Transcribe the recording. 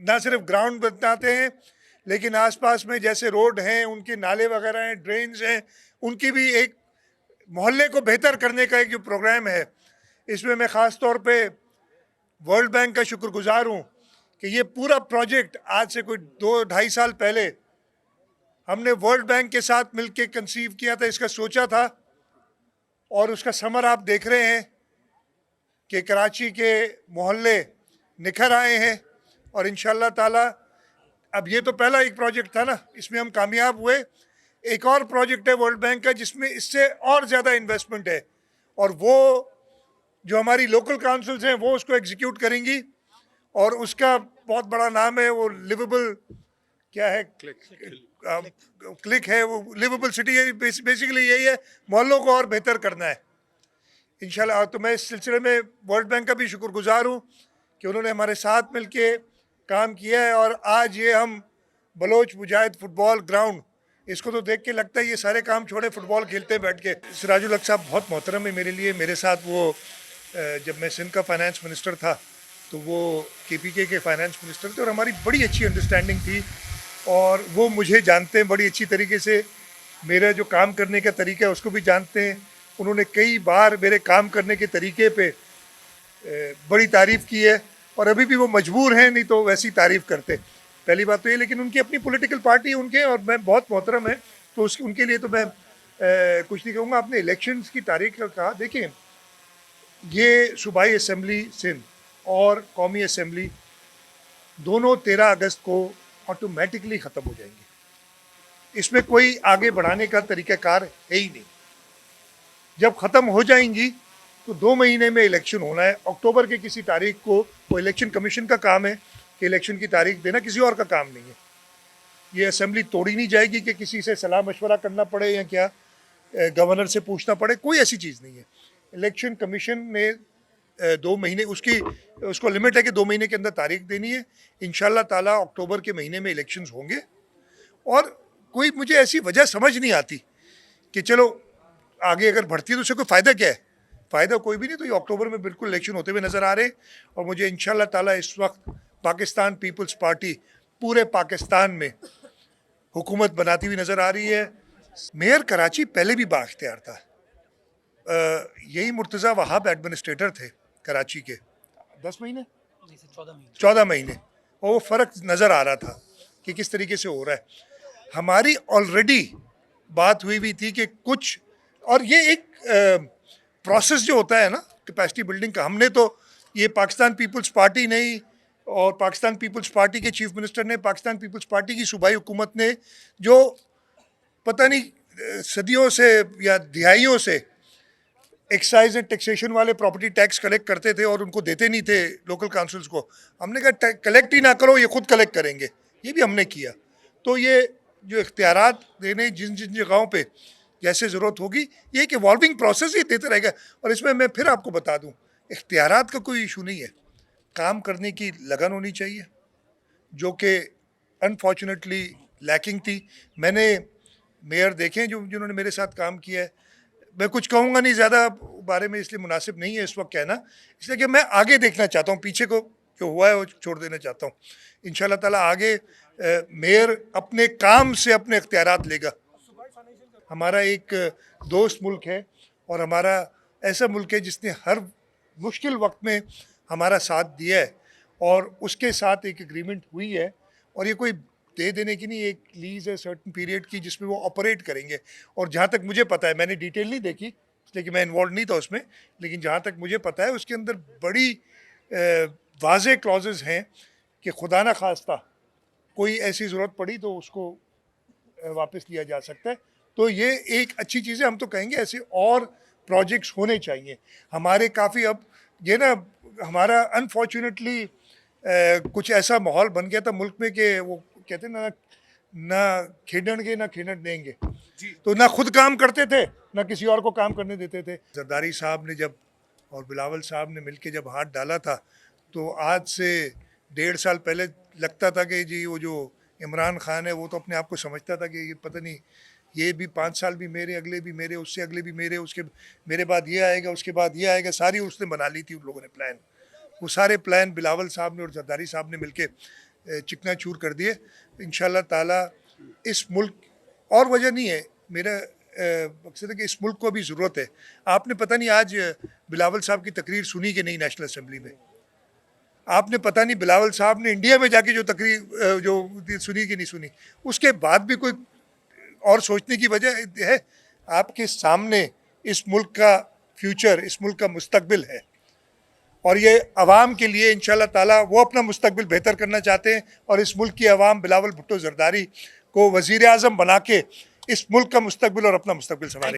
ना सिर्फ ग्राउंड बनाते हैं, लेकिन आसपास में जैसे रोड हैं, उनके नाले वगैरह हैं, ड्रेन्स हैं, उनकी भी एक मोहल्ले को बेहतर करने का एक जो प्रोग्राम है, इसमें मैं ख़ास तौर पे वर्ल्ड बैंक का शुक्रगुजार हूँ कि ये पूरा प्रोजेक्ट आज से कोई 2-2.5 साल पहले हमने वर्ल्ड बैंक के साथ मिलकर कंसीव किया था, इसका सोचा था, और उसका समर आप देख रहे हैं कि कराची के मोहल्ले निखर आए हैं। और इंशाल्लाह ताला अब ये तो पहला एक प्रोजेक्ट था ना, इसमें हम कामयाब हुए। एक और प्रोजेक्ट है वर्ल्ड बैंक का जिसमें इससे और ज़्यादा इन्वेस्टमेंट है, और वो जो हमारी लोकल काउंसिल्स हैं वो उसको एग्जीक्यूट करेंगी, और उसका बहुत बड़ा नाम है, वो लिवेबल क्या है, क्लिक है, वो लिवेबल सिटी है। बेसिकली यही है, मोहल्लों को और बेहतर करना है इंशाल्लाह। तो मैं इस सिलसिले में वर्ल्ड बैंक का भी शुक्रगुजार हूँ कि उन्होंने हमारे साथ मिलके काम किया है, और आज ये हम बलोच मुजाहिद फुटबॉल ग्राउंड, इसको तो देख के लगता है ये सारे काम छोड़े फुटबॉल खेलते हैं बैठ के। सिराजुल हक साहब बहुत मोहतरम है मेरे लिए। मेरे साथ वो जब मैं सिंध का फाइनेंस मिनिस्टर था तो वो KPK के फाइनेंस मिनिस्टर थे, और हमारी बड़ी अच्छी अंडरस्टैंडिंग थी, और वो मुझे जानते हैं बड़ी अच्छी तरीके से, मेरा जो काम करने का तरीका है उसको भी जानते हैं। उन्होंने कई बार मेरे काम करने के तरीके पे बड़ी तारीफ़ की है, और अभी भी वो मजबूर हैं, नहीं तो वैसी तारीफ़ करते। पहली बात तो ये, लेकिन उनकी अपनी पॉलिटिकल पार्टी उनके, और मैं बहुत मोहतरम है, तो उनके लिए तो मैं कुछ नहीं कहूँगा। आपने इलेक्शंस की तारीख का कहा, देखिए ये सूबाई असम्बली सिंध और कौमी असम्बली दोनों 13 अगस्त को ऑटोमेटिकली ख़त्म हो जाएंगी। इसमें कोई आगे बढ़ाने का तरीक़ाकार है ही नहीं। जब ख़त्म हो जाएंगी तो 2 महीने में इलेक्शन होना है, अक्टूबर के किसी तारीख को। वो इलेक्शन कमीशन का काम है कि इलेक्शन की तारीख देना, किसी और का काम नहीं है। ये असेंबली तोड़ी नहीं जाएगी कि किसी से सलाह मशवरा करना पड़े या क्या गवर्नर से पूछना पड़े, कोई ऐसी चीज़ नहीं है। इलेक्शन कमीशन ने 2 महीने उसको लिमिट है कि 2 महीने के अंदर तारीख देनी है। इंशाल्लाह ताला अक्टूबर के महीने में इलेक्शंस होंगे, और कोई मुझे ऐसी वजह समझ नहीं आती कि चलो आगे अगर बढ़ती है तो उससे कोई फ़ायदा क्या है। फ़ायदा कोई भी नहीं। तो ये अक्टूबर में बिल्कुल इलेक्शन होते हुए नज़र आ रहे हैं, और मुझे इंशाल्लाह ताला इस वक्त पाकिस्तान पीपल्स पार्टी पूरे पाकिस्तान में हुकूमत बनाती हुई नज़र आ रही है। मेयर कराची पहले भी बाख्तियार था, यही मुर्तज़ा वहाब एडमिनिस्ट्रेटर थे कराची के 10 महीने 14 महीने, और वो फ़र्क नज़र आ रहा था कि किस तरीके से हो रहा है। हमारी ऑलरेडी बात हुई थी कि कुछ, और ये एक प्रोसेस जो होता है ना कैपेसिटी बिल्डिंग का, हमने तो ये पाकिस्तान पीपल्स पार्टी नहीं, और पाकिस्तान पीपल्स पार्टी के चीफ मिनिस्टर ने, पाकिस्तान पीपल्स पार्टी की सूबाई हुकूमत ने, जो पता नहीं सदियों से या दिहाइयों से एक्साइज एंड टैक्सेशन वाले प्रॉपर्टी टैक्स कलेक्ट करते थे और उनको देते नहीं थे लोकल काउंसिल्स को। हमने कहा कलेक्ट ही ना करो, ये खुद कलेक्ट करेंगे, ये भी हमने किया। तो ये जो इख्तियारात देने जिन जिन जगहों पे जैसे ज़रूरत होगी, ये एक इवॉल्विंग प्रोसेस ही देते रहेगा। और इसमें मैं फिर आपको बता दूं, इख्तियारात का कोई इशू नहीं है, काम करने की लगन होनी चाहिए, जो कि अनफॉर्चुनेटली लैकिंग थी। मैंने मेयर देखे जो जिन्होंने मेरे साथ काम किया है। मैं कुछ कहूँगा नहीं ज़्यादा बारे में, इसलिए मुनासिब नहीं है इस वक्त कहना, इसलिए कि मैं आगे देखना चाहता हूँ, पीछे को जो हुआ है वो छोड़ देना चाहता हूँ। इंशाल्लाह ताला आगे मेयर अपने काम से अपने इख्तियारात लेगा। हमारा एक दोस्त मुल्क है, और हमारा ऐसा मुल्क है जिसने हर मुश्किल वक्त में हमारा साथ दिया है, और उसके साथ एक एग्रीमेंट हुई है, और ये कोई दे देने की नहीं, एक लीज़ है सर्टन पीरियड की जिसमें वो ऑपरेट करेंगे। और जहाँ तक मुझे पता है, मैंने डिटेल नहीं देखी इसलिए कि मैं इन्वॉल्व नहीं था उसमें, लेकिन जहाँ तक मुझे पता है उसके अंदर बड़ी वाज़ेह क्लॉजेज़ हैं कि खुदा ना खास्ता कोई ऐसी ज़रूरत पड़ी तो उसको वापस लिया जा सकता है। तो ये एक अच्छी चीज़ है। हम तो कहेंगे ऐसे और प्रोजेक्ट्स होने चाहिए हमारे। काफ़ी अब ये ना हमारा अनफॉर्चुनेटली कुछ ऐसा माहौल बन गया था मुल्क में कि वो कहते हैं ना, ना खेडण के ना खेडण देंगे, तो ना खुद काम करते थे ना किसी और को काम करने देते थे। जरदारी साहब ने जब और बिलावल साहब ने मिलके जब हाथ डाला था, तो आज से 1.5 साल पहले लगता था कि जी वो जो इमरान खान है वो तो अपने आप को समझता था कि ये पता नहीं, ये भी 5 साल भी मेरे, अगले भी मेरे, उससे अगले भी मेरे, उसके मेरे बाद ये आएगा, उसके बाद ये आएगा। सारी उसने बना ली थी उन लोगों ने प्लान। वो सारे प्लान बिलावल साहब ने और जरदारी साहब ने मिलके चिकना चूर कर दिए। इंशाल्लाह ताला इस मुल्क, और वजह नहीं है, मेरा मकसद है कि इस मुल्क को भी ज़रूरत है। आपने पता नहीं आज बिलावल साहब की तकरीर सुनी कि नहीं नेशनल असम्बली में? आपने पता नहीं बिलावल साहब ने इंडिया में जाके जो तकरीर जो सुनी कि नहीं सुनी? उसके बाद भी कोई और सोचने की वजह है? आपके सामने इस मुल्क का फ्यूचर, इस मुल्क का मुस्तकबिल है, और ये अवाम के लिए इंशाल्लाह ताला वो अपना मुस्तकबिल बेहतर करना चाहते हैं, और इस मुल्क की अवाम बिलावल भुट्टो जरदारी को वज़ीर आज़म बना के इस मुल्क का मुस्तकबिल और अपना मुस्तकबिल संभाले।